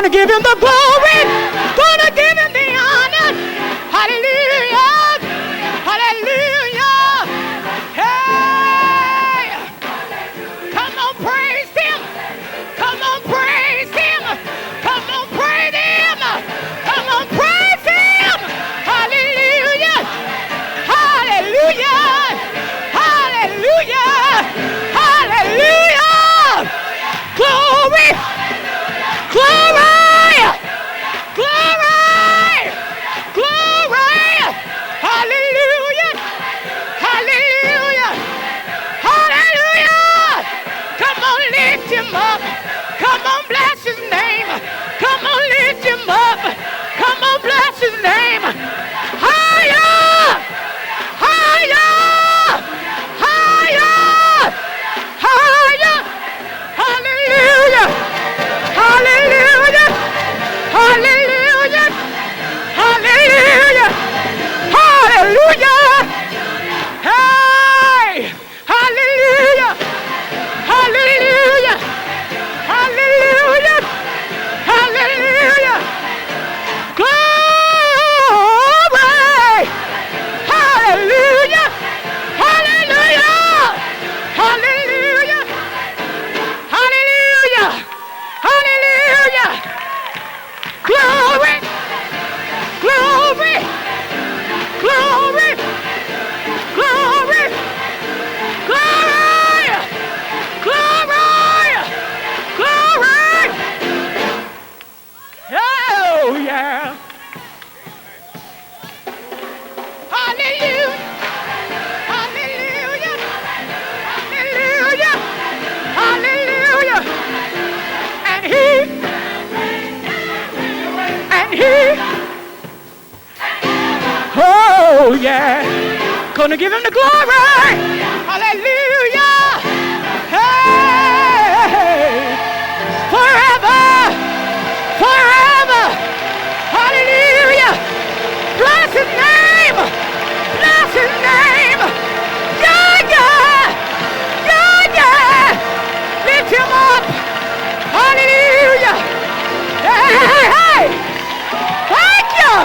Gonna give him the glory. Gonna give him the honor. Hallelujah. Hallelujah. Hey. Come on, praise him. Come on, praise him. Come on, praise him. Come on, praise him. Hallelujah. Hallelujah. Hallelujah. Hallelujah. Glory. Glory. Glory. Glory. Hallelujah. Hallelujah. Hallelujah. Come on, lift him up. Come on, bless his name. Come on, lift him up. Come on, bless his name. Higher. Higher. Higher. Higher. Hallelujah. Hallelujah. Hallelujah. Hallelujah. Hallelujah. Hey. Hallelujah. Hallelujah. Hallelujah. Hallelujah. Glory. Hallelujah. Hallelujah. Hallelujah. Hallelujah. Hallelujah. Glory. Glory. Glory. Glory. Glory. Glory. Glory. Oh, yeah. Hallelujah. Hallelujah. Hallelujah. Hallelujah. And he, oh yeah, gonna give him the glory. Hallelujah. Hey, forever, forever. Hallelujah. Bless his name. Bless his name. Yeah, yeah. Yeah, yeah. Lift him up. Hallelujah. Hey, hey, hey. Thank you.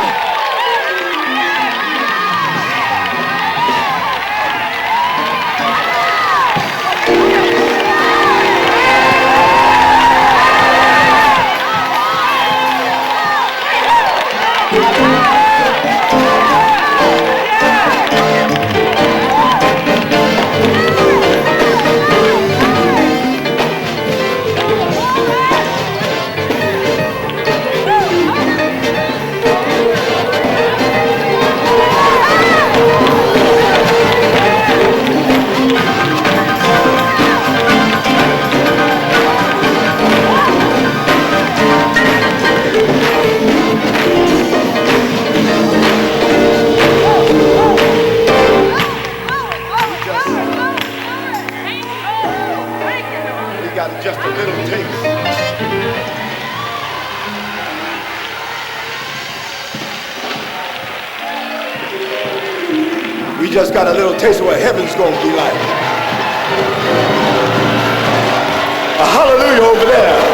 Just a little taste. We just got a little taste of what heaven's going to be like. A hallelujah over there.